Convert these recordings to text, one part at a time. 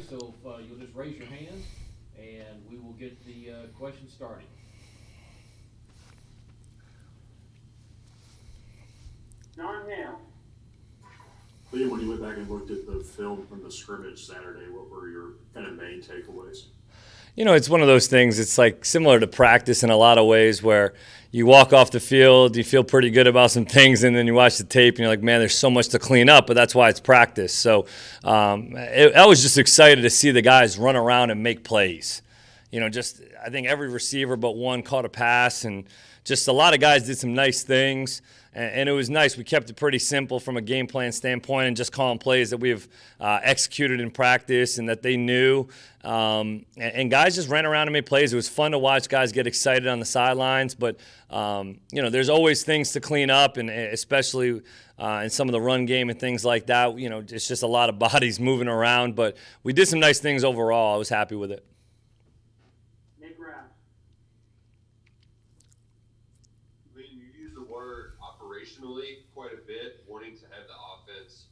So if you'll just raise your hand, and we will get the question started. John Hale. Liam, when you went back and looked at the film from the scrimmage Saturday, what were your kind of main takeaways? It's one of those things. It's like similar to practice in a lot of ways where you walk off the field, you feel pretty good about some things, and then you watch the tape and you're like, man, there's so much to clean up, but that's why it's practice. So I was just excited to see the guys run around and make plays. I think every receiver but one caught a pass, and just a lot of guys did some nice things. And it was nice. We kept it pretty simple from a game plan standpoint and just calling plays that we've executed in practice and that they knew. And guys just ran around and made plays. It was fun to watch guys get excited on the sidelines. But, there's always things to clean up, and especially in some of the run game and things like that. It's just a lot of bodies moving around. But we did some nice things overall. I was happy with it. Operationally quite a bit, wanting to have the offense,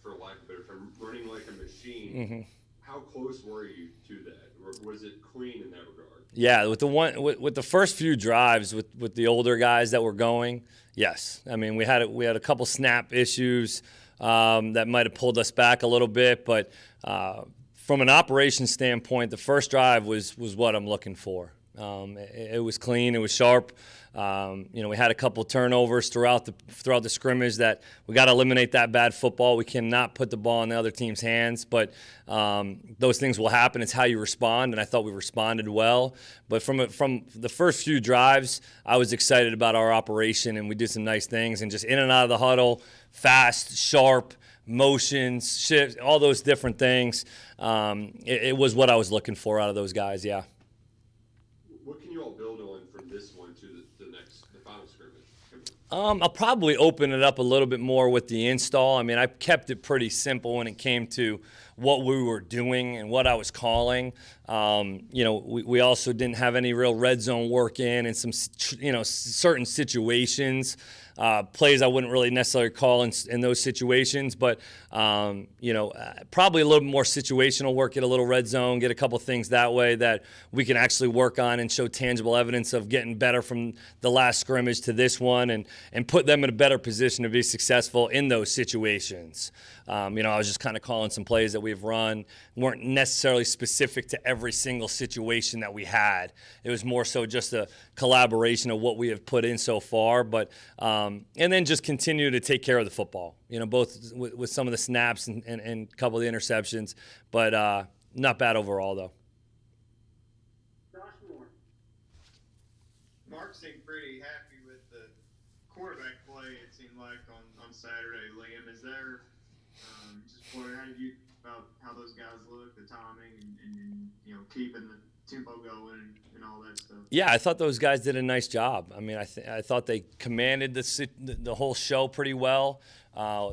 for lack of a better term, running like a machine. Mm-hmm. How close were you to that? Or was it clean in that regard? Yeah, with the first few drives with the older guys that were going, yes. I mean, we had a couple snap issues that might have pulled us back a little bit, but from an operations standpoint, the first drive was what I'm looking for. It was clean, it was sharp. We had a couple turnovers throughout the scrimmage that we got to eliminate that bad football. We cannot put the ball in the other team's hands, but those things will happen. It's how you respond, and I thought we responded well. But from the first few drives, I was excited about our operation, and we did some nice things, and just in and out of the huddle, fast, sharp, motions, shifts, all those different things. It was what I was looking for out of those guys, yeah. What can you all build on from this one to the final scrimmage? I'll probably open it up a little bit more with the install. I mean, I kept it pretty simple when it came to what we were doing and what I was calling. We also didn't have any real red zone work in some, certain situations. Plays I wouldn't really necessarily call in those situations, but probably a little bit more situational work, get a little red zone, get a couple things that way that we can actually work on and show tangible evidence of getting better from the last scrimmage to this one, and put them in a better position to be successful in those situations. I was just kind of calling some plays that we've run, weren't necessarily specific to every single situation that we had. It was more so just a collaboration of what we have put in so far, but and then just continue to take care of the football, both with some of the snaps and a couple of the interceptions, but not bad overall, though. Mark seemed pretty happy with the quarterback play, it seemed like, on Saturday. Liam, is there how did you about how those guys look, the timing, and keeping the tempo going and all that stuff? Yeah, I thought those guys did a nice job. I mean, I thought they commanded the whole show pretty well.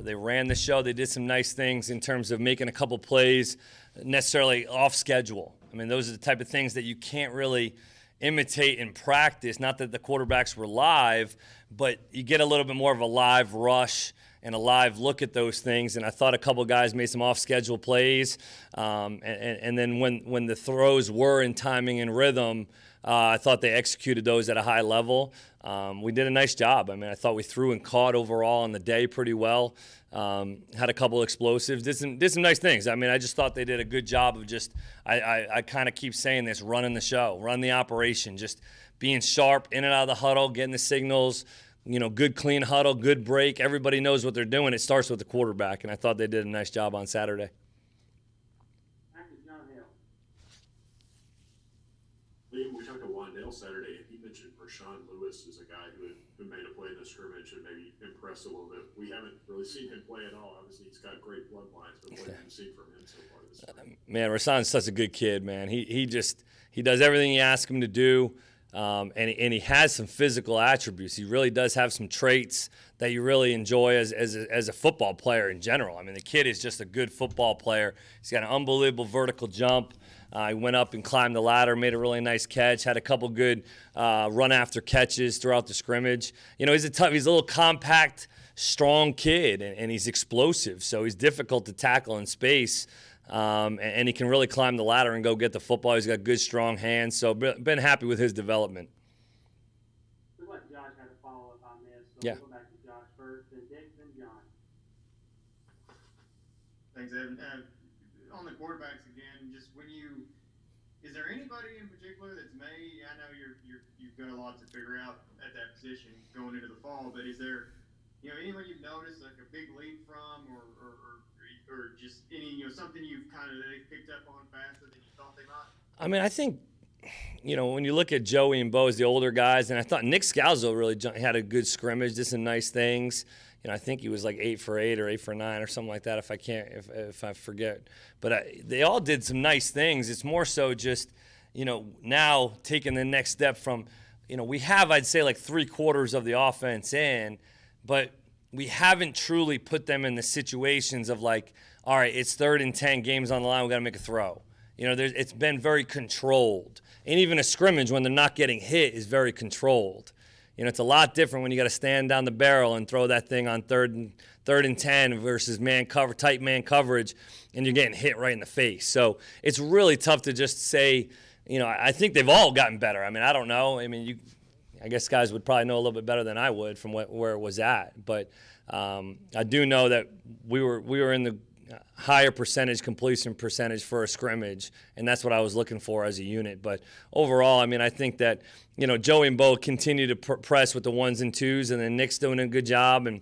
They ran the show. They did some nice things in terms of making a couple plays necessarily off schedule. I mean, those are the type of things that you can't really imitate in practice. Not that the quarterbacks were live, but you get a little bit more of a live rush and a live look at those things. And I thought a couple guys made some off-schedule plays. And then when the throws were in timing and rhythm, I thought they executed those at a high level. We did a nice job. I mean, I thought we threw and caught overall on the day pretty well. Had a couple explosives, did some nice things. I mean, I just thought they did a good job of just, I kind of keep saying this, running the show, run the operation, just being sharp, in and out of the huddle, getting the signals, good clean huddle, good break. Everybody knows what they're doing. It starts with the quarterback, and I thought they did a nice job on Saturday. Liam, we talked to Wandale Saturday, and he mentioned Rashawn Lewis is a guy who made a play in the scrimmage and maybe impressed a little bit. We haven't really seen him play at all. Obviously, he's got great bloodlines, but what have you seen from him so far this spring? Man, Rashawn's such a good kid, man. He does everything you ask him to do. And he has some physical attributes. He really does have some traits that you really enjoy as a football player in general. I mean, the kid is just a good football player. He's got an unbelievable vertical jump. He went up and climbed the ladder, made a really nice catch, had a couple good run after catches throughout the scrimmage. He's a little compact, strong kid, and he's explosive. So he's difficult to tackle in space. and he can really climb the ladder and go get the football. He's got good, strong hands. So been happy with his development. We'd like Josh had a follow-up on this, so Yeah. we'll go back to Josh first, then Dick, then John. Thanks, Evan. On the quarterbacks again, just is there anybody in particular that's I know you've got a lot to figure out at that position going into the fall, but is there, anyone you've noticed like a big leap from, or just any, something you've they picked up on faster than you thought they might? I mean, I think, when you look at Joey and Bo as the older guys, and I thought Nick Scalzo really had a good scrimmage, did some nice things. I think he was like 8 for 8 or 8 for 9 or something like that. If I forget, but they all did some nice things. It's more so just, now taking the next step from, we have, I'd say, like 3/4 of the offense in, but we haven't truly put them in the situations of like, all right, it's 3rd and 10, games on the line, we got to make a throw. It's been very controlled, and even a scrimmage when they're not getting hit is very controlled. It's a lot different when you got to stand down the barrel and throw that thing on 3rd and 10 versus tight man coverage, and you're getting hit right in the face. So it's really tough to just say, I think they've all gotten better. I mean, I don't know. I mean, I guess guys would probably know a little bit better than I would from where it was at. But I do know that we were in the higher completion percentage for a scrimmage, and that's what I was looking for as a unit. But overall, I mean, I think that, Joey and Bo continue to press with the 1s and 2s, and then Nick's doing a good job, and,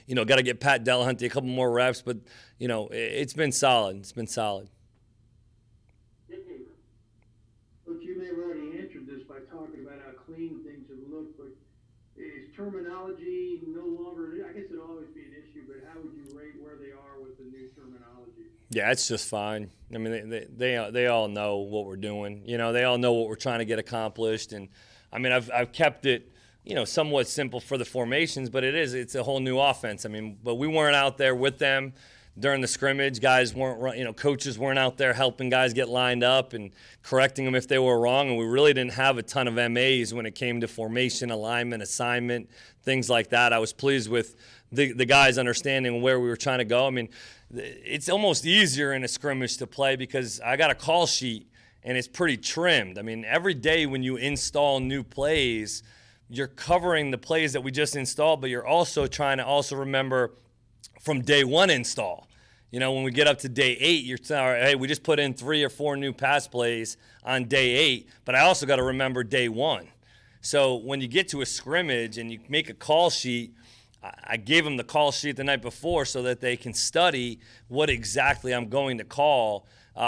got to get Pat Delahunty a couple more reps, but, it's been solid. It's been solid. Dick Haber. Look, you may have already answered this by talking about how clean things have looked, but is terminology no longer, I guess it'll always be an issue, but how would you rate where they are with the new terminology? Yeah, it's just fine. I mean, they all know what we're doing. They all know what we're trying to get accomplished. And, I mean, I've kept it, somewhat simple for the formations, but it's a whole new offense. I mean, but we weren't out there with them during the scrimmage. Guys weren't, coaches weren't out there helping guys get lined up and correcting them if they were wrong. And we really didn't have a ton of MAs when it came to formation, alignment, assignment, things like that. I was pleased with the guys understanding where we were trying to go. I mean, it's almost easier in a scrimmage to play because I got a call sheet and it's pretty trimmed. I mean, every day when you install new plays, you're covering the plays that we just installed, but you're also trying to remember from day 1 install. When we get up to day 8, you're saying, hey, we just put in 3 or 4 new pass plays on day 8, but I also got to remember day 1. So when you get to a scrimmage and you make a call sheet, I gave them the call sheet the night before so that they can study what exactly I'm going to call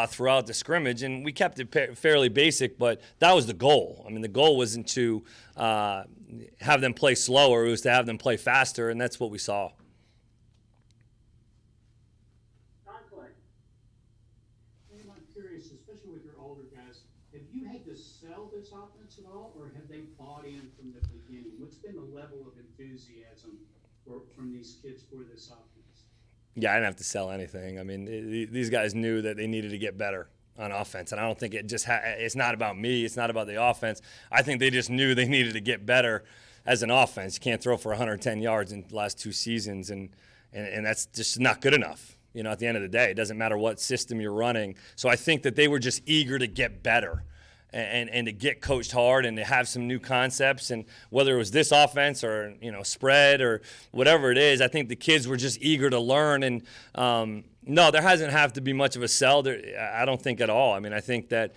throughout the scrimmage. And we kept it fairly basic, but that was the goal. I mean, the goal wasn't to have them play slower. It was to have them play faster, and that's what we saw. I'm curious, especially with your older guys, have you had to sell this offense at all, or have they bought in from the beginning? What's been the level of enthusiasm from these kids for this offense? Yeah, I didn't have to sell anything. I mean, these guys knew that they needed to get better on offense, and I don't think it's not about me. It's not about the offense. I think they just knew they needed to get better as an offense. You can't throw for 110 yards in the last 2 seasons, and that's just not good enough. At the end of the day, it doesn't matter what system you're running. So I think that they were just eager to get better and to get coached hard and to have some new concepts. And whether it was this offense or, spread or whatever it is, I think the kids were just eager to learn. And no, there hasn't have to be much of a sell there, I don't think at all. I mean, I think that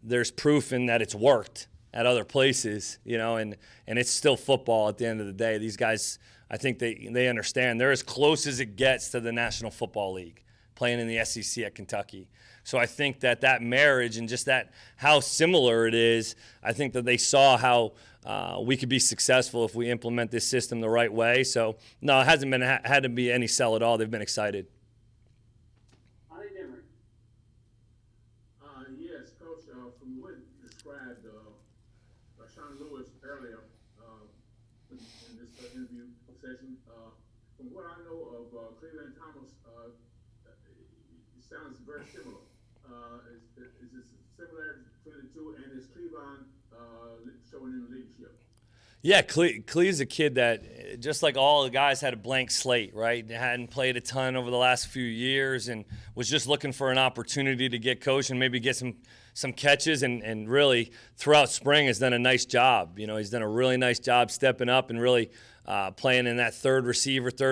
there's proof in that it's worked at other places, and it's still football at the end of the day. These guys, I think they understand. They're as close as it gets to the National Football League, playing in the SEC at Kentucky. So I think that marriage and just that how similar it is, I think that they saw how we could be successful if we implement this system the right way. So, no, it hasn't had to be any sell at all. They've been excited. Yes, Coach, from what you described, Sean Lewis earlier in this interview session, from what I know of Cleveland Thomas, it sounds very similar. Is this similar between the two, and is Cleveland showing in leadership? Yeah, Clee's a kid that, just like all the guys, had a blank slate, right? Hadn't played a ton over the last few years and was just looking for an opportunity to get coached and maybe get some catches, and really throughout spring has done a nice job. He's done a really nice job stepping up and really playing in that third,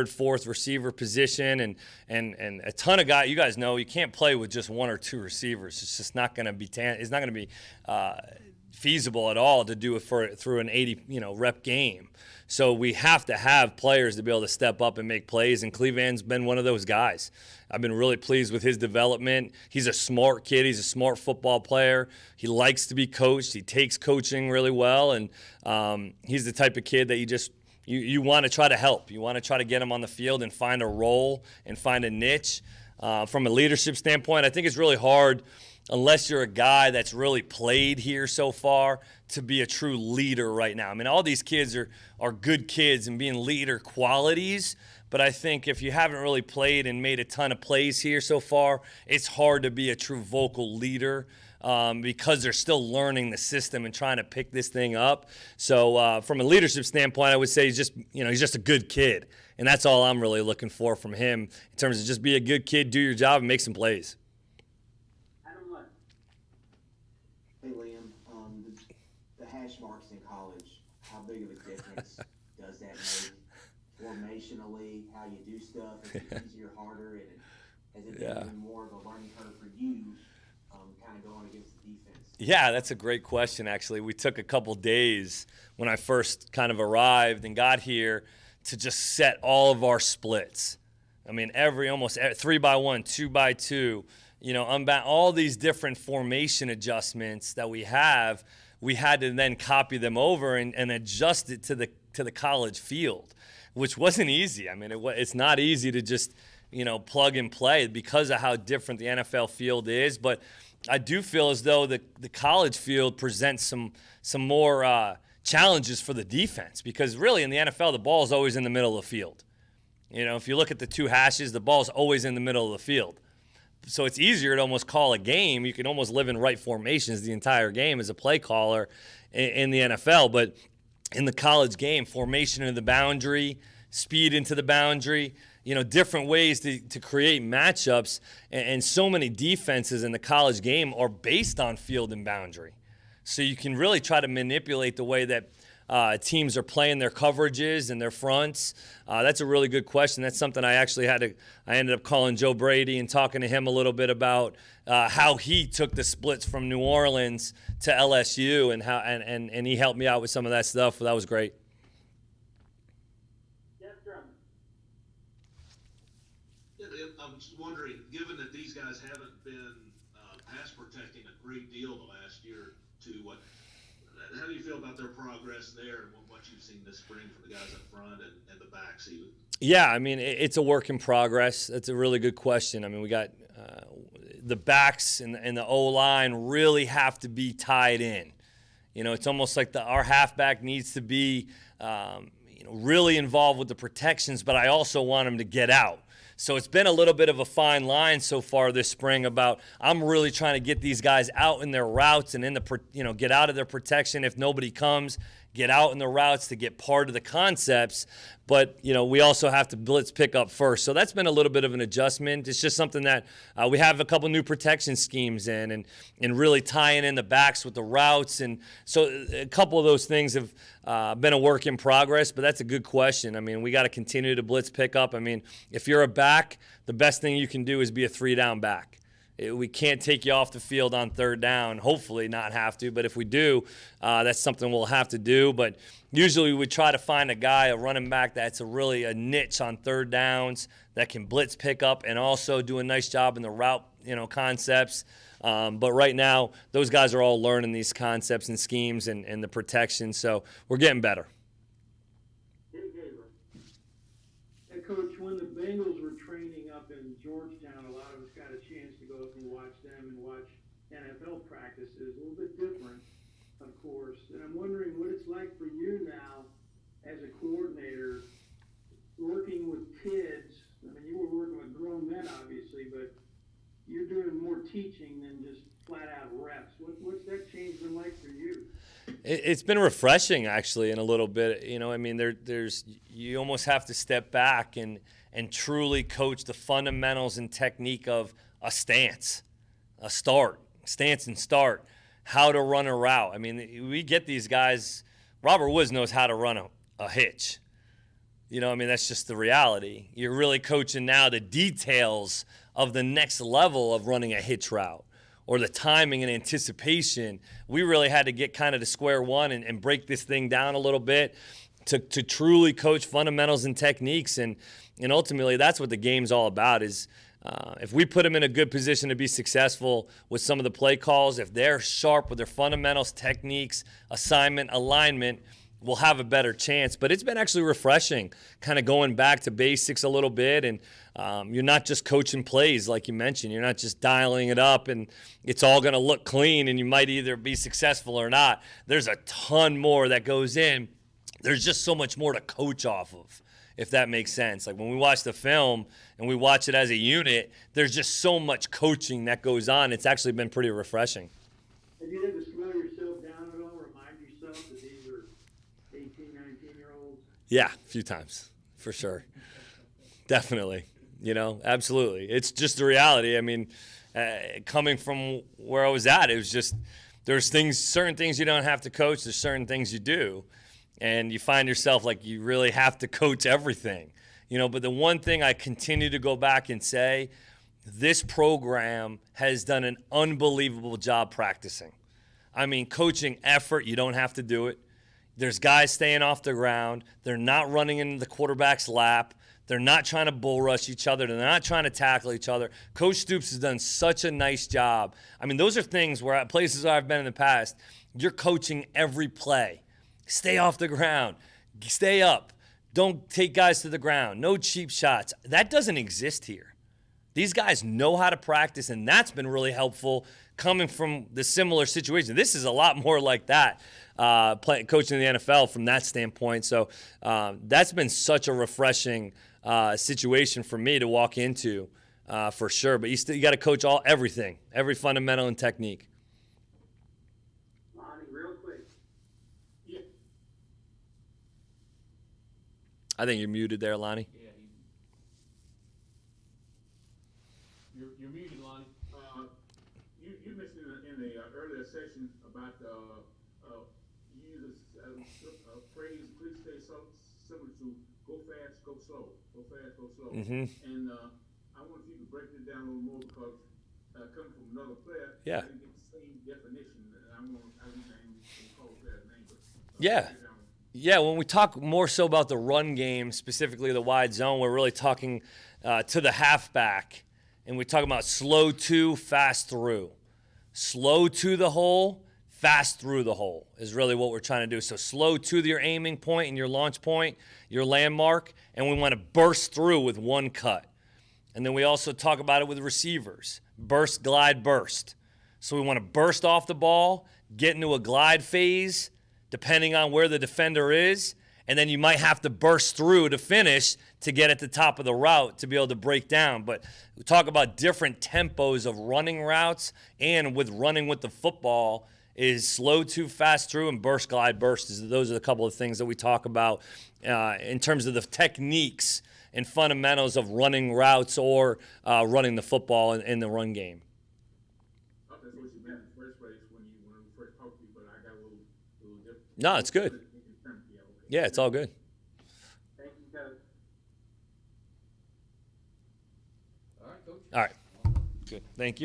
fourth receiver position, and a ton of guys. You guys know you can't play with just one or two receivers. It's just not going to be feasible at all to do it through an 80 rep game. So we have to have players to be able to step up and make plays, and Cleveland's been one of those guys. I've been really pleased with his development. He's a smart kid. He's a smart football player. He likes to be coached. He takes coaching really well, and he's the type of kid that you want to try to help. You want to try to get him on the field and find a role and find a niche. From a leadership standpoint, I think it's really hard, unless you're a guy that's really played here so far, to be a true leader right now. I mean, all these kids are good kids and being leader qualities, but I think if you haven't really played and made a ton of plays here so far, it's hard to be a true vocal leader because they're still learning the system and trying to pick this thing up. So from a leadership standpoint, I would say he's just a good kid, and that's all I'm really looking for from him in terms of just be a good kid, do your job, and make some plays. Hey Liam, the hash marks in college, how big of a difference does that make formationally, how you do stuff? Is it easier, harder, and has it been even more of a learning curve for you, kind of going against the defense? Yeah, that's a great question, actually. We took a couple days when I first kind of arrived and got here to just set all of our splits. I mean, almost 3x1, 2x2, all these different formation adjustments that we had to then copy them over and adjust it to the college field, which wasn't easy. I mean, it's not easy to just, plug and play because of how different the NFL field is. But I do feel as though the college field presents some more challenges for the defense, because really in the NFL, the ball is always in the middle of the field. If you look at the two hashes, the ball's always in the middle of the field. So it's easier to almost call a game. You can almost live in right formations the entire game as a play caller in the NFL. But in the college game, formation into the boundary, speed into the boundary, different ways to create matchups. And so many defenses in the college game are based on field and boundary. So you can really try to manipulate the way that teams are playing their coverages and their fronts. That's a really good question. That's something I ended up calling Joe Brady and talking to him a little bit about how he took the splits from New Orleans to LSU and he helped me out with some of that stuff. That was great. Yeah, I was just wondering, given that these guys haven't been pass protecting a great deal the last year or two, how do you feel about their progress there and what you've seen this spring from the guys up front and the backs even? Yeah, I mean, it's a work in progress. That's a really good question. I mean, we got the backs and the O-line really have to be tied in. It's almost like our halfback needs to be really involved with the protections, but I also want him to get out. So it's been a little bit of a fine line so far this spring about I'm really trying to get these guys out in their routes and get out of their protection if nobody comes, get out in the routes to get part of the concepts. But, we also have to blitz pick up first. So that's been a little bit of an adjustment. It's just something that we have a couple new protection schemes in and really tying in the backs with the routes. And so a couple of those things have been a work in progress, but that's a good question. I mean, we got to continue to blitz pick up. I mean, if you're a back, the best thing you can do is be a 3-down back. We can't take you off the field on 3rd down, hopefully not have to, but if we do, that's something we'll have to do. But usually we try to find a running back that's really a niche on 3rd downs that can blitz pick up and also do a nice job in the route, concepts. But right now, those guys are all learning these concepts and schemes and the protection, so we're getting better. Hey, Coach, when the Bengals were training up in Georgetown, a lot of us got a chance to go up and watch them and watch NFL practices. A little bit different, of course. And I'm wondering what it's like for you now as a coordinator, working with kids. I mean, you were working with grown men, obviously, but you're doing more teaching than just flat-out reps. What's that change been like for you? It's been refreshing, actually, in a little bit. You know, I mean, you almost have to step back and truly coach the fundamentals and technique of a stance, stance and start, how to run a route. I mean, we get these guys. Robert Woods knows how to run a hitch. You know, I mean, that's just the reality. You're really coaching now the details of the next level of running a hitch route, or the timing and anticipation. We really had to get kind of to square one and break this thing down a little bit to truly coach fundamentals and techniques. And ultimately, that's what the game's all about is if we put them in a good position to be successful with some of the play calls, if they're sharp with their fundamentals, techniques, assignment, alignment, we'll have a better chance. But it's been actually refreshing, kind of going back to basics a little bit. And you're not just coaching plays like you mentioned. You're not just dialing it up and it's all going to look clean and you might either be successful or not. There's a ton more that goes in. There's just so much more to coach off of, if that makes sense. Like when we watch the film and we watch it as a unit, there's just so much coaching that goes on. It's actually been pretty refreshing. Have you had to slow yourself down at all, remind yourself that these are 18, 19-year-olds? Yeah, a few times, for sure. Definitely. You know, absolutely. It's just the reality. I mean, coming from where I was at, it was just there's certain things you don't have to coach. There's certain things you do. And you find yourself like you really have to coach everything. You know, but the one thing I continue to go back and say, this program has done an unbelievable job practicing. I mean, coaching effort, you don't have to do it. There's guys staying off the ground. They're not running into the quarterback's lap. They're not trying to bull rush each other. They're not trying to tackle each other. Coach Stoops has done such a nice job. I mean, those are things where at places where I've been in the past, you're coaching every play. Stay off the ground. Stay up. Don't take guys to the ground. No cheap shots. That doesn't exist here. These guys know how to practice, and that's been really helpful coming from the similar situation. This is a lot more like that, coaching in the NFL from that standpoint. So that's been such a refreshing situation for me to walk into, for sure. But you got to coach everything, every fundamental and technique. Lonnie, real quick. Yeah. I think you're muted there, Lonnie. Yeah, you're muted, Lonnie. You mentioned in the earlier session about you use a phrase, please stay similar to go fast, go slow, go fast, go slow. Mm-hmm. And I wonder if you could break it down a little more because coming from another player, Yeah. I didn't get the same definition. And I didn't call that name, but Yeah. Yeah, when we talk more so about the run game, specifically the wide zone, we're really talking to the halfback. And we talk about slow to, fast through. Slow to the hole, fast through the hole is really what we're trying to do. So slow to your aiming point and your launch point, your landmark, and we want to burst through with one cut. And then we also talk about it with receivers. Burst, glide, burst. So we want to burst off the ball, get into a glide phase, depending on where the defender is, and then you might have to burst through to finish to get at the top of the route to be able to break down. But we talk about different tempos of running routes, and with running with the football is slow to, fast through, and burst, glide, burst. Those are the couple of things that we talk about in terms of the techniques and fundamentals of running routes or running the football in the run game. that's what you meant in the first place when we first talked to you, but I got a little different. No, it's good. Yeah, it's all good. Thank you, Coach. All right, Coach. All right. Good. Thank you.